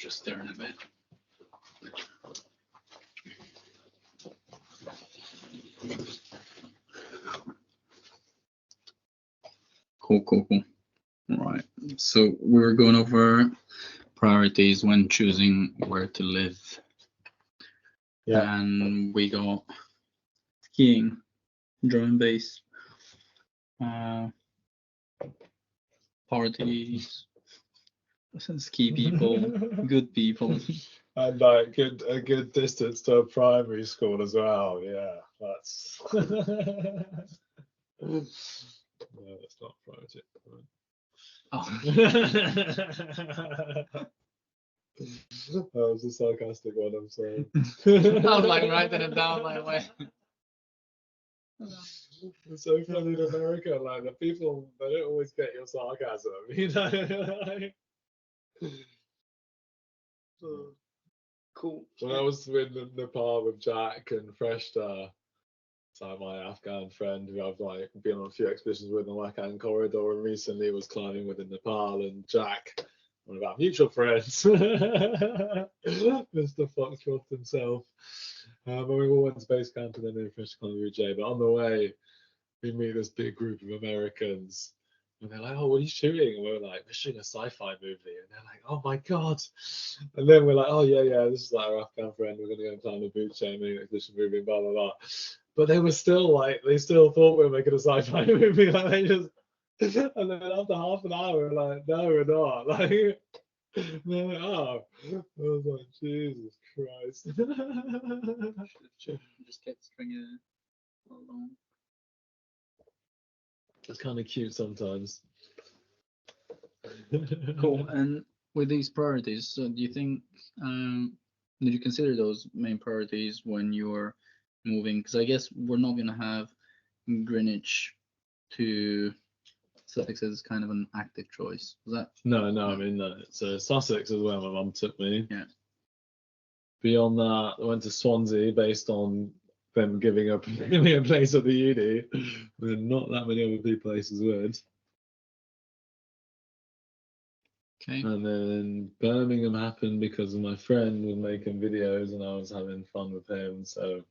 just there in a bit. Cool. Right. So we were going over priorities when choosing where to live. Yeah. And we got skiing, drum and bass, parties, ski people, good people. And like a good distance to a primary school as well. Yeah, that's no, that's not a priority. Oh. That was a sarcastic one, I'm sorry. I was like writing it down like way. It's so funny in America, like the people, they don't always get your sarcasm, you know. Cool. When I was in Nepal with Jack and Freshta, so my Afghan friend who I've like been on a few expeditions with in the Wakhan corridor, and recently was climbing with in Nepal, and Jack, one of our mutual friends, Mr. Foxcroft himself. But we all went to base camp and then we finished climbing with Jay. But on the way, we meet this big group of Americans. And they're like, oh, what are you shooting? And we're like, we're shooting a sci-fi movie. And they're like, oh my God. And then we're like, oh, yeah, this is like our Afghan friend. We're going to go and climb a boot chain, make an expedition movie, blah, blah, blah. But they were still like, they still thought we were making a sci-fi movie. Like, they just, and then after half an hour, we're like, no, we're not. Like, they're like, oh. I was like, Jesus Christ. Just kept stringing it along. It's kind of cute sometimes. Cool. And with these priorities, so do you think, did you consider those main priorities when you were moving? Because I guess we're not going to have Greenwich to Sussex as kind of an active choice. Was that? No, I mean, no. So Sussex is where my mum took me. Yeah. Beyond that, I went to Swansea based on them giving me a place at the uni. When not that many other places would. Okay. And then Birmingham happened because my friend was making videos and I was having fun with him. So I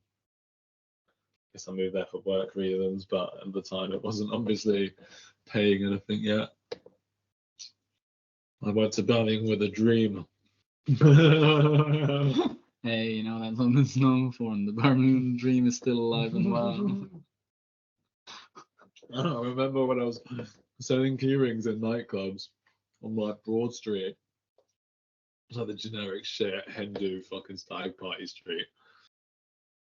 guess I moved there for work reasons, but at the time it wasn't obviously paying anything yet. I went to Birmingham with a dream. Hey, you know, that's what it's known for, and the Birmingham dream is still alive and well. I remember when I was selling keyrings in nightclubs on like Broad Street. It's like the generic shit Hindu fucking stag party street.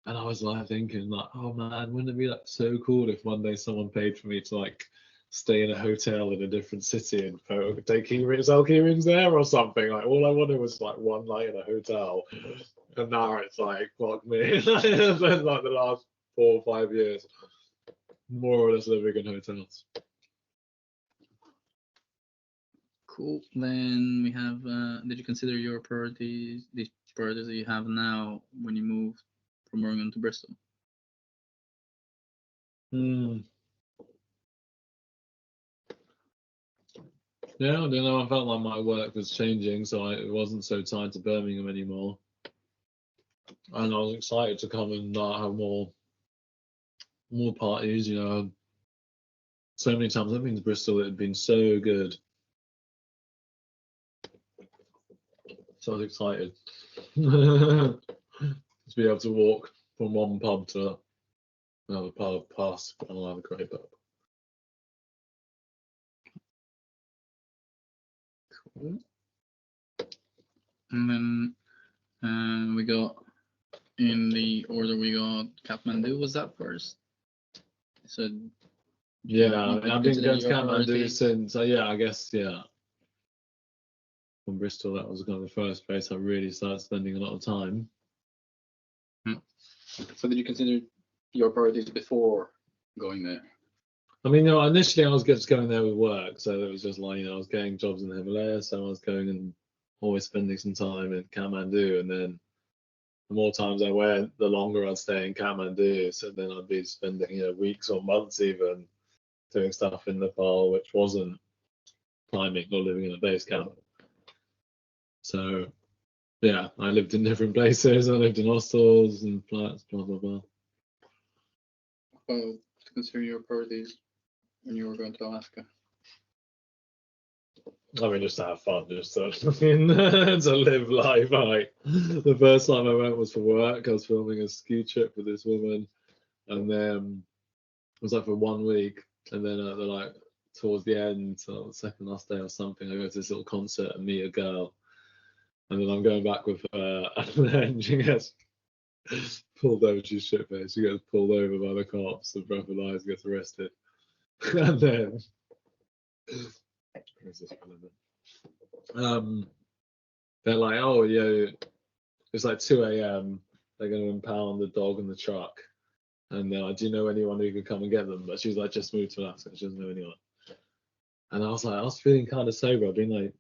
And I was like thinking like, oh man, wouldn't it be like so cool if one day someone paid for me to like stay in a hotel in a different city and take sell keyrings there or something. Like all I wanted was like one night in a hotel. And now it's like, fuck me. It's been like the last 4 or 5 years, more or less living in hotels. Cool. Then we have, did you consider your priorities, these priorities that you have now when you moved from Birmingham to Bristol? Yeah, I don't know. I felt like my work was changing, so it wasn't so tied to Birmingham anymore. And I was excited to come and have more parties. You know, so many times I've been to Bristol, it had been so good. So I was excited to be able to walk from one pub to another pub, past another great pub. Cool. And then we got, in the order we got Kathmandu, was that first? So yeah, I've been going to Kathmandu since, I guess, from Bristol, that was kind of the first place I really started spending a lot of time. So did you consider your priorities before going there? I mean, initially I was just going there with work, so it was just like, I was getting jobs in the Himalayas, so I was going and always spending some time in Kathmandu, and then the more times I went, the longer I'd stay in Kathmandu, so then I'd be spending, weeks or months even doing stuff in Nepal, which wasn't climbing or living in a base camp. So Yeah, I lived in different places. I lived in hostels and flats, blah blah blah. Well, to consider your priorities when you were going to Alaska. I mean, just to have fun, just to, to live life. Like the first time I went was for work. I was filming a ski trip with this woman, and then it was like for 1 week, and then they're like towards the end, so the second last day or something, I go to this little concert and meet a girl, and then I'm going back with her, and then she gets pulled over. She's shit faced. She gets pulled over by the cops and breathalyzed, gets arrested, and then where's this relevant? They're like, oh yeah, it's like 2 a.m. They're going to impound the dog and the truck. And they're like, do you know anyone who could come and get them? But she was like, just moved to Alaska. She doesn't know anyone. And I was like, I was feeling kind of sober. I've been like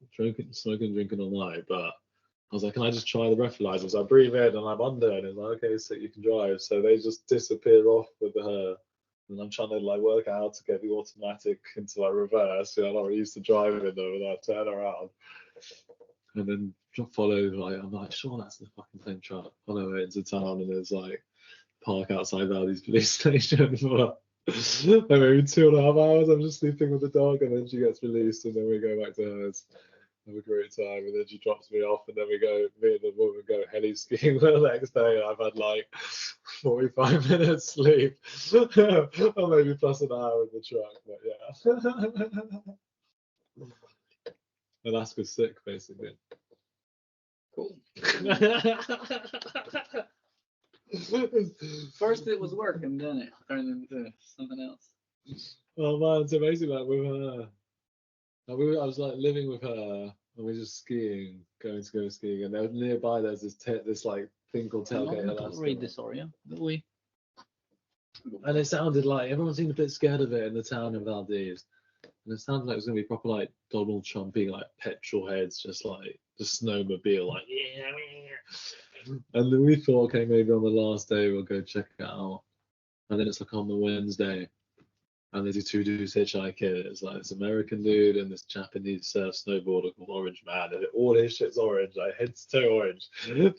smoking, drinking all night. But I was like, can I just try the breathalyzers? I breathe in and I'm under. And it's like, okay, so you can drive. So they just disappear off with her. And I'm trying to like work out how to get the automatic into like reverse. You know, I'm not really used to driving though, and I turn around. And then follow, like, I'm like, sure, that's the fucking same truck. Follow it into town, and there's like park outside Valley's police station for like maybe 2.5 hours. I'm just sleeping with the dog, and then she gets released, and then we go back to hers, have a great time, and then she drops me off, and then me and the woman go heli skiing the next day, and I've had like 45 minutes sleep, or maybe plus an hour in the truck, but yeah. Alaska's sick, basically. Cool. First it was work, and then it turned into something else. Oh man, so basically like with her, I was like living with her, and we were just skiing, going to go skiing, and there nearby there's this like thing called Tailgate Alaska. Read this, Aria. We. And it sounded like everyone seemed a bit scared of it in the town of Valdez. And it sounded like it was gonna be proper like Donald Trumpy, like petrol heads, just like the snowmobile, like yeah. And then we thought, okay, maybe on the last day we'll go check it out. And then it's like on the Wednesday, and there's these two dudes hitchhiking. It's like this American dude and this Japanese snowboarder called Orange Man, and all his shit's orange, like head to toe orange.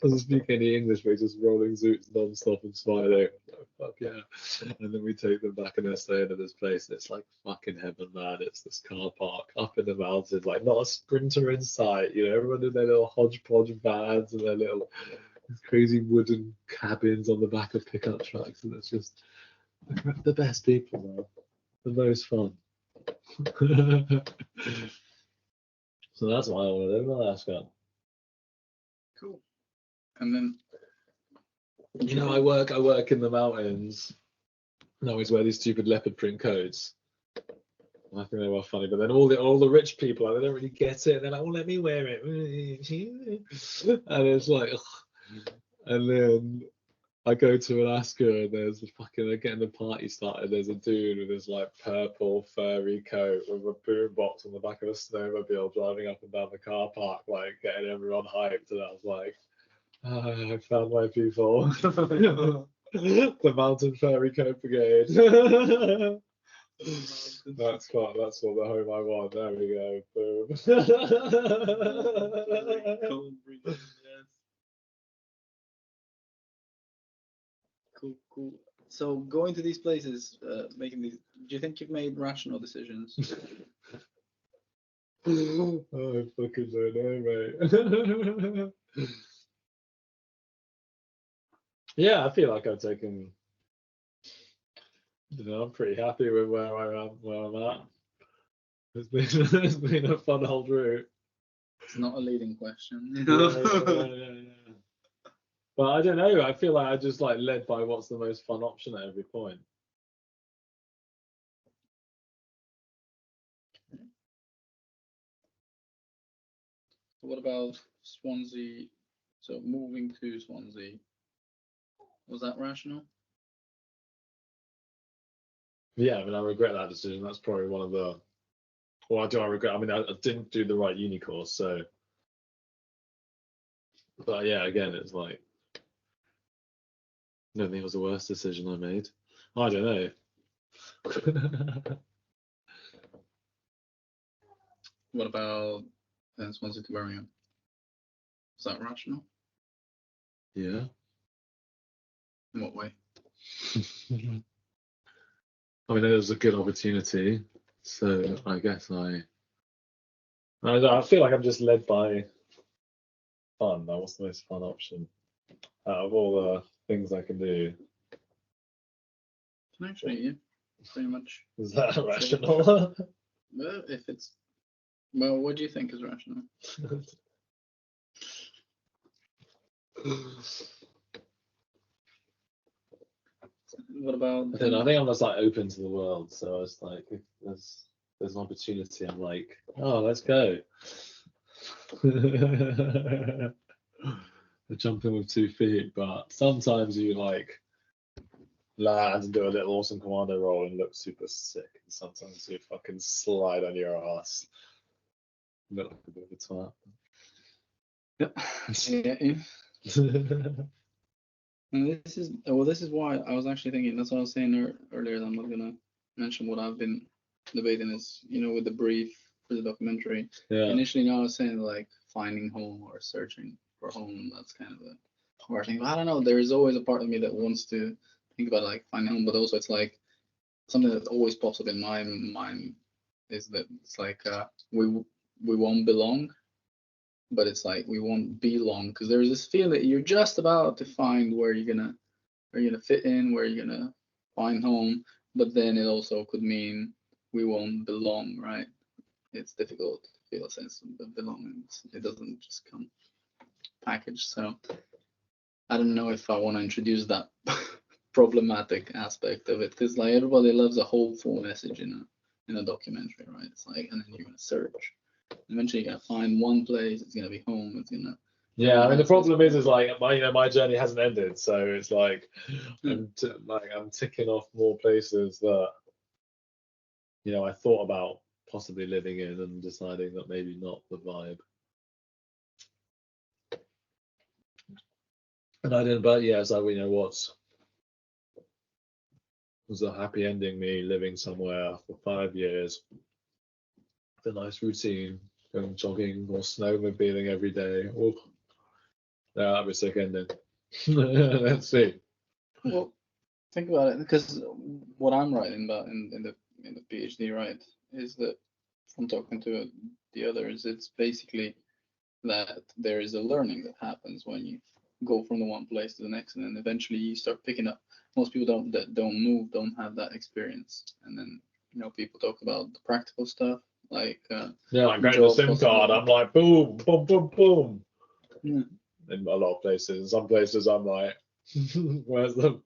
Doesn't speak any English, but he's just rolling zoots non-stop and smiling. Like, fuck yeah. And then we take them back and they're staying at this place, and it's like fucking heaven, man. It's this car park up in the mountains, like not a sprinter in sight. You know, everyone in their little hodgepodge vans and their little crazy wooden cabins on the back of pickup trucks, and it's just the best people, man. The most fun. So that's why I want to live in Alaska. Cool. And then, you know, I work in the mountains, and I always wear these stupid leopard print coats. I think they were funny, but then all the rich people, like, they don't really get it. They're like, "Oh, let me wear it," and it's like, ugh. And then I go to Alaska, and there's a fucking getting the party started. There's a dude with his like purple furry coat with a boombox on the back of a snowmobile driving up and down the car park, like getting everyone hyped. And I was like, I found my people. The Mountain Furry Coat Brigade. That's what the home I want. There we go. Boom. cool. So going to these places, making these, do you think you've made rational decisions? Oh, I fucking don't know, mate. Yeah, I feel like I've taken. I'm pretty happy with where I'm at. It's been a fun old route. It's not a leading question. Yeah. But I don't know. I feel like I just like led by what's the most fun option at every point. What about Swansea? So moving to Swansea, was that rational? Yeah, I mean, I regret that decision. That's probably one of the. Well, do I regret? I mean, I didn't do the right uni course, so. But yeah, again, it's like. I don't think it was the worst decision I made. I don't know. What about Swansea to Birmingham? Is that rational? Yeah. In what way? I mean, it was a good opportunity, so I guess I feel like I'm just led by fun. Like, what's the most fun option out of all the things I can do? Actually, yeah, pretty much. Is that rational? Well, if it's well, what do you think is rational? What about? I don't know. I think I'm just like open to the world, so it's like if there's an opportunity, I'm like, oh, let's go. Jumping with 2 feet, but sometimes you like land and do a little awesome commando roll and look super sick, and sometimes you fucking slide on your ass. Look like a bit of a Yeah, yeah. And this is why I was actually thinking. That's what I was saying earlier. That I'm not gonna mention what I've been debating. Is with the brief for the documentary. Yeah. Initially, I was saying like finding home or searching for home. That's kind of the hard thing. But I don't know. There is always a part of me that wants to think about like finding home, but also it's like something that always pops up in my mind is that it's like we won't belong, but it's like we won't belong because there's this feeling that you're just about to find where you're gonna fit in, where you're gonna find home, but then it also could mean we won't belong, right? It's difficult to feel a sense of belonging. It doesn't just come packaged. So I don't know if I want to introduce that problematic aspect of it because like everybody loves a hopeful message in a documentary, right? It's like, and then you're gonna search. Eventually, you're gonna find one place. It's gonna be home. It's gonna. Yeah, I mean the problem is like my journey hasn't ended, so it's like I'm ticking off more places that I thought about possibly living in and deciding that maybe not the vibe. And I didn't, but yeah, it's like was a happy ending me living somewhere for 5 years, the nice routine, going jogging or snowmobiling every day. Oh, yeah, that was a sick ending. Let's see. Well, think about it, because what I'm writing about in the PhD, right, is that from talking to the others, it's basically that there is a learning that happens when you go from the one place to the next, and then eventually you start picking up. Most people don't move, don't have that experience, and then people talk about the practical stuff like yeah, like getting the SIM card. I'm like boom, boom, boom, boom. Yeah. In a lot of places, in some places I'm like, where's the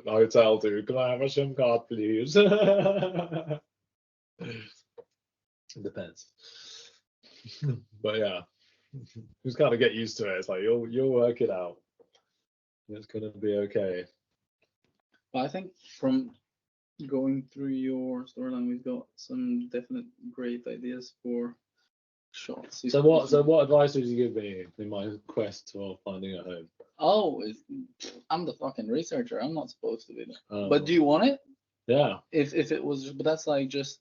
hotel to? Can I have a SIM card, please? It depends. But yeah, just kind of get used to it. It's like you'll work it out. It's gonna be okay. But I think from going through your storyline, we've got some definite great ideas for shots. So what advice would you give me in my quest for finding a home? Oh, I'm the fucking researcher. I'm not supposed to be there. Oh. But do you want it? Yeah. If it was, but that's like just.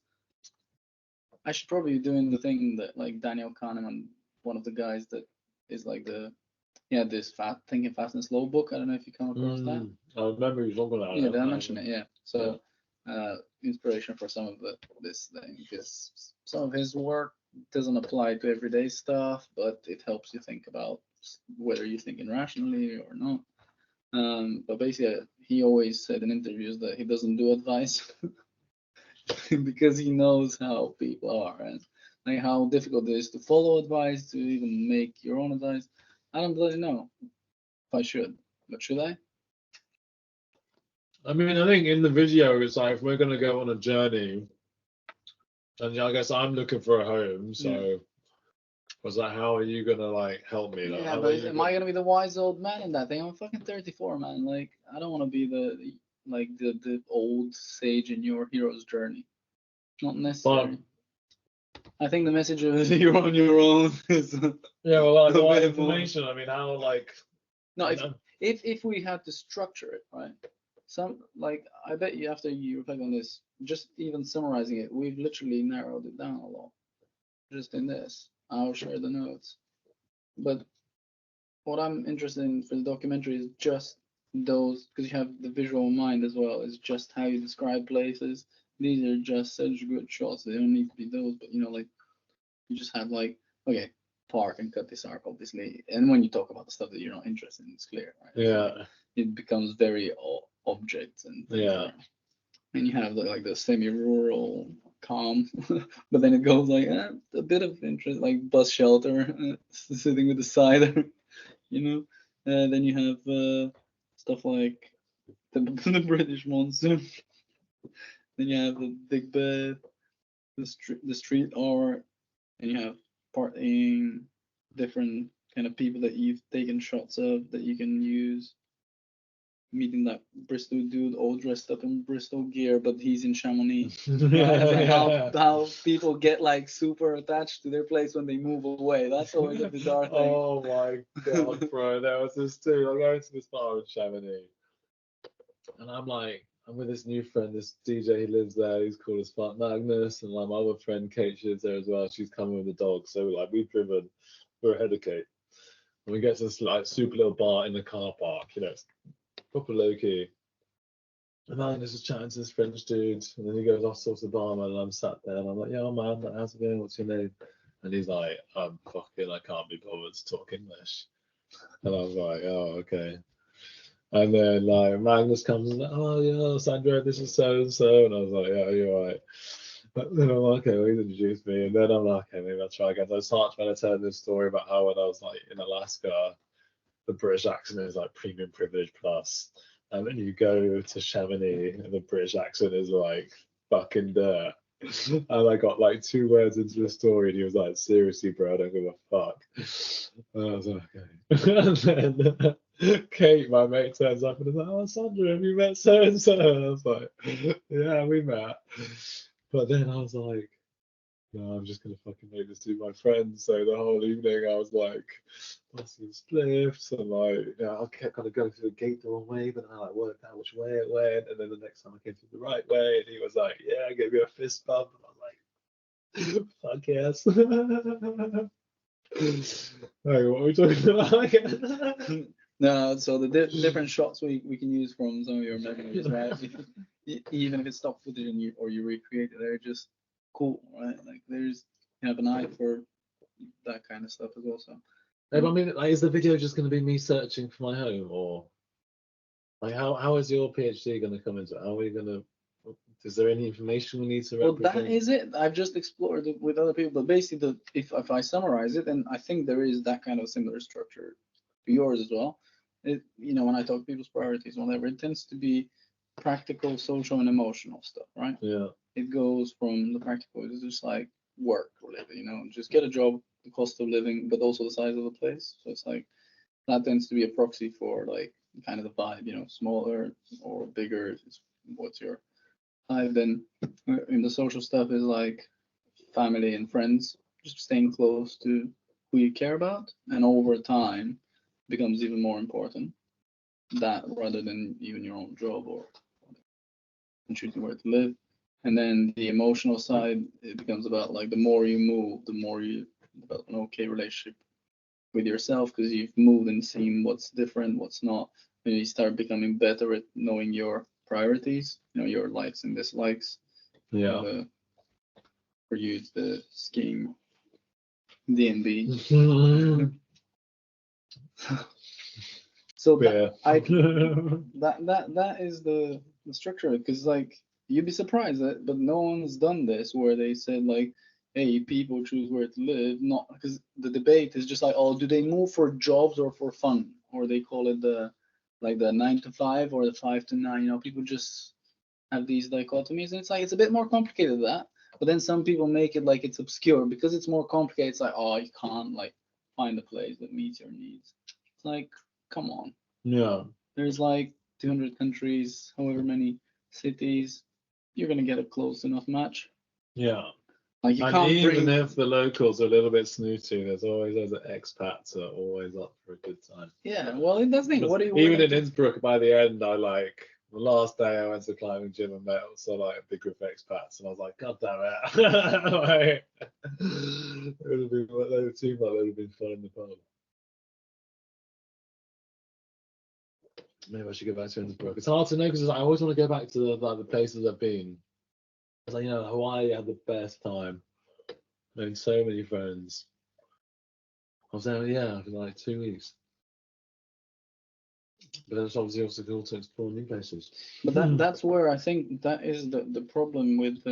I should probably be doing the thing that like Daniel Kahneman, one of the guys that is like this Thinking Fast and Slow book. I don't know if you come across that. I remember you talking about Yeah, it. did I mention it? Yeah. So, inspiration for some of this thing because some of his work doesn't apply to everyday stuff, but it helps you think about whether you're thinking rationally or not. But basically, he always said in interviews that he doesn't do advice because he knows how people are and like how difficult it is to follow advice, to even make your own advice. I don't bloody know if I should, but should I? I mean, I think in the video it's like if we're gonna go on a journey, and I guess I'm looking for a home, so was that how are you gonna like help me? Like, Yeah, but am I gonna be the wise old man in that thing? I'm fucking 34, man. Like, I don't want to be the old sage in your hero's journey. Not necessary. I think the message of you're on your own is yeah, well, like what bit more. information? I mean, how like No, if we had to structure it, right? I bet you after you reflect on this, just even summarizing it, we've literally narrowed it down a lot. Just in this, I'll share the notes. But what I'm interested in for the documentary is just those, because you have the visual mind as well. It's just how you describe places. These are just such good shots. They don't need to be those, but like you just have like, okay, park and cut this arc, obviously. And when you talk about the stuff that you're not interested in, it's clear, right? Yeah. Like, it becomes very objects and things. Yeah. And you have like the semi-rural calm, but then it goes like a bit of interest, like bus shelter, sitting with the cider, you know. Then you have stuff like the British monsoon. Then you have the big bed, the street art, and you have partying, different kind of people that you've taken shots of that you can use. Meeting that Bristol dude all dressed up in Bristol gear, but he's in Chamonix. Right? It's like how people get like super attached to their place when they move away. That's always a bizarre thing. Oh my god, bro! There was this dude. I'm going to this bar in Chamonix, and I'm with this new friend, this DJ. He lives there. He's called as fuck Magnus, and like my other friend Kate, she lives there as well. She's coming with the dog, so like we've driven. We're ahead of Kate, and we get to this like super little bar in the car park. It's proper low key. And Magnus is chatting to this French dude, and then he goes, "I'll talk to the barman," and I'm sat there, and I'm like, "Yo, man, like, how's it going? What's your name?" And he's like, I can't be bothered to talk English." And I was like, "Oh, okay." And then like Magnus comes and like, "Oh, yeah, Sandro, this is so and so," and I was like, "Yeah, you're right." But then I'm like, "Okay, well, he's introduced me," and then I'm like, "Okay, maybe I'll try again." So I start trying to tell this story about how when I was like in Alaska, the British accent is like premium privilege plus. And then you go to Chamonix and the British accent is like fucking dirt. And I got like 2 words into the story and he was like, "Seriously, bro, I don't give a fuck." And I was like, okay. And then Kate, my mate, turns up and is like, "Oh, Sandra, have you met so and so?" And I was like, "Yeah, we met." But then I was like, "No, I'm just gonna fucking make this to my friends." So the whole evening I was like busting spliffs and like I kept kind of going through the gate the wrong way, but then I like worked out which way it went, and then the next time I came through the right way, and he was like, "Yeah," gave me a fist bump, and I was like, "Fuck yes." Hey, what are we talking about again? No, so the different shots we can use from some of your memories, right? Even if it's stock footage and you recreate it, they're just cool, right? Like you have an eye for that kind of stuff as well. So I mean, like, is the video just going to be me searching for my home, or like how is your PhD going to come into it? How are we going to? Is there any information we need to well, represent? that is it. I've just explored it with other people, but basically, if I summarize it, and I think there is that kind of similar structure to yours as well. When I talk people's priorities, whatever, it tends to be practical, social, and emotional stuff, right? Yeah. It goes from the practical, it's just like work related, just get a job, the cost of living, but also the size of the place. So it's like that tends to be a proxy for like kind of the vibe, smaller or bigger is what's your vibe. Then in the social stuff is like family and friends, just staying close to who you care about, and over time becomes even more important that rather than even your own job or choosing where to live. And then the emotional side, it becomes about like the more you move, the more you develop an okay relationship with yourself because you've moved and seen what's different, what's not. And you start becoming better at knowing your priorities, your likes and dislikes. Yeah. For you, it's the skiing, D&B. So Yeah. that is the structure because like you'd be surprised but no one's done this where they said like, hey, people choose where to live, not because the debate is just like, oh, do they move for jobs or for fun, or they call it the 9 to 5 or the 5 to 9. People just have these dichotomies, and it's like it's a bit more complicated than that. But then some people make it like it's obscure because it's more complicated. It's like, oh, you can't like find a place that meets your needs. It's like, come on. Yeah. There's like 200 countries, however many cities. You're gonna get a close enough match. Yeah. Like you And can't even bring. if the locals are a little bit snooty, there's always those expats are always up for a good time. Yeah, well, it does thing. What are you Even willing in to? Innsbruck, by the end, the last day I went to climbing gym and met also like a big group of expats, and I was like, God damn it! Like, it would have been, they would seem like they would have been fun in the pub. Maybe I should go back to Innsbruck. It's hard to know because I always want to go back to the places I've been. Because Hawaii had the best time. Made so many friends. I was there, for like 2 weeks. But then it's obviously also cool to explore new places. But that's where I think that is the problem with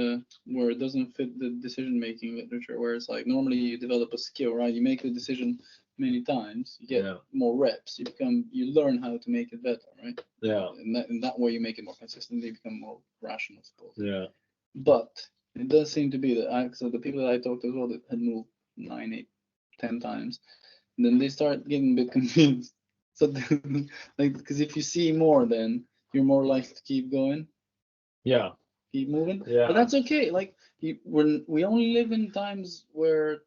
where it doesn't fit the decision making literature, where it's like normally you develop a skill, right? You make the decision many times, you get more reps, you learn how to make it better, right? Yeah. And that way you make it more consistent, you become more rational, I suppose. Yeah. But it does seem to be that so the people that I talked to as well that had moved 9, 8, 10 times, and then they start getting a bit confused. So like, because if you see more, then you're more likely to keep going. Yeah. Keep moving. Yeah. But that's okay. Like we only live in times where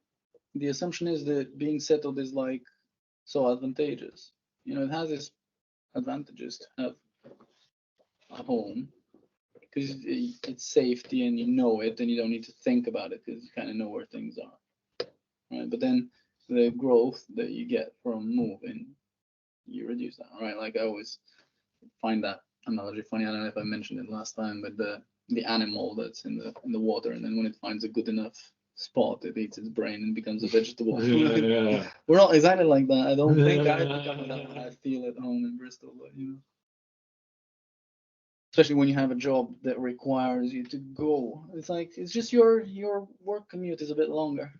the assumption is that being settled is like so advantageous. It has its advantages to have a home because it's safety and you know it and you don't need to think about it because you kind of know where things are, right? But then the growth that you get from moving, you reduce that, right? Like I always find that analogy funny. I don't know if I mentioned it last time, but the animal that's in the water, and then when it finds a good enough spot, it eats its brain and becomes a vegetable. Yeah. We're not exactly like that. I don't think I've become that when I feel at home in Bristol, but especially when you have a job that requires you to go. It's like it's just your work commute is a bit longer.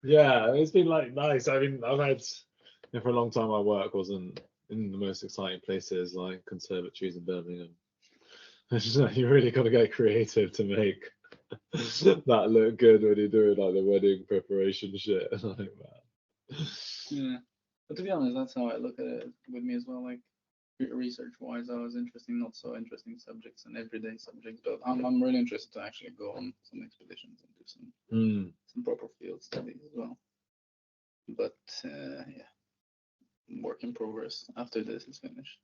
Yeah, it's been like nice. I mean, I've had for a long time my work wasn't in the most exciting places like conservatories in Birmingham. You really got to get creative to make that look good when you're doing like the wedding preparation shit like that. Yeah, but to be honest, that's how I look at it with me as well. Like research-wise, I was interesting, not so interesting subjects and everyday subjects, but I'm really interested to actually go on some expeditions and do some proper field studies as well. But yeah, work in progress after this is finished.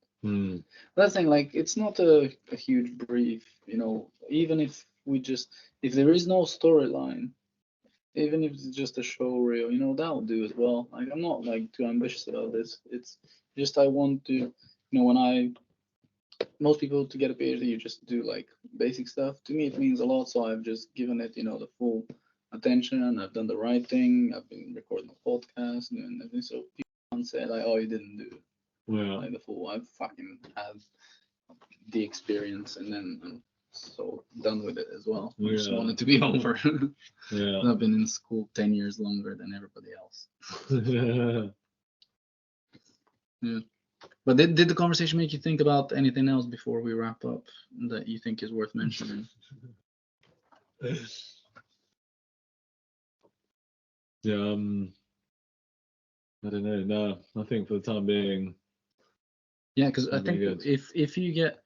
That's the thing, like it's not a huge brief, even if there is no storyline, even if it's just a show reel, that'll do as well. Like I'm not like too ambitious about this. It's just I want to, when most people to get a PhD, you just do like basic stuff. To me, it means a lot, so I've just given it, the full attention. I've done the right thing. I've been recording a podcast and everything. So people can't say like, oh, you didn't do like the full. I've fucking had the experience, and then I'm so done with it as well. I just want it to be over. I've been in school 10 years longer than everybody else. Yeah. But did the conversation make you think about anything else before we wrap up that you think is worth mentioning? Yeah, I don't know. No, I think for the time being. Yeah, because I think if you get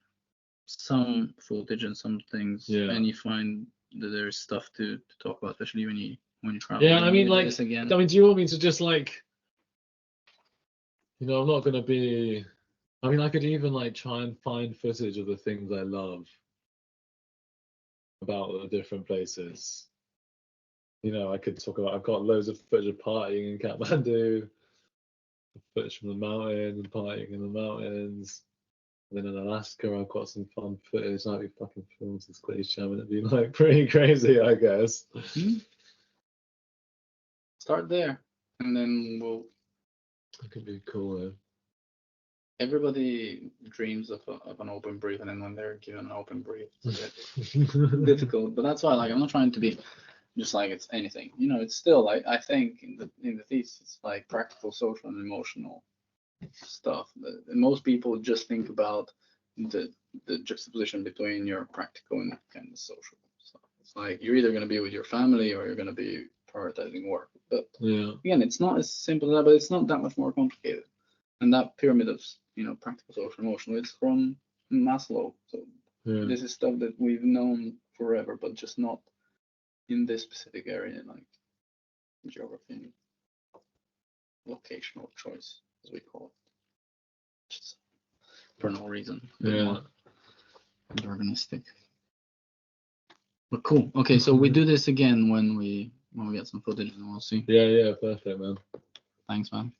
some footage and some things, and you find that there's stuff to talk about, especially when you travel. Yeah, I mean, like, again. I mean, do you want me to just like, I'm not gonna be. I mean, I could even like try and find footage of the things I love about the different places. I could talk about. I've got loads of footage of partying in Kathmandu, footage from the mountains and partying in the mountains. And then in Alaska, I've got some fun footage. I'd be fucking filmed this glacier, and it'd be like pretty crazy, I guess. Start there, and then we'll. It could be cool. Though. Everybody dreams of an open brief, and then when they're given an open brief, it's a bit difficult. But that's why, like, I'm not trying to be just like it's anything. It's still like I think in the thesis, it's like practical, social, and emotional stuff. Most people just think about the juxtaposition between your practical and kind of social stuff. It's like you're either going to be with your family or you're going to be prioritizing work. But again, it's not as simple as that, but it's not that much more complicated. And that pyramid of practical, social, emotional, it's from Maslow. So this is stuff that we've known forever, but just not in this specific area, like geography and locational choice, as we call it. Just for no reason. More urbanistic. But cool. Okay, so we do this again when we get some footage, and we'll see. Yeah, perfect, man. Thanks, man.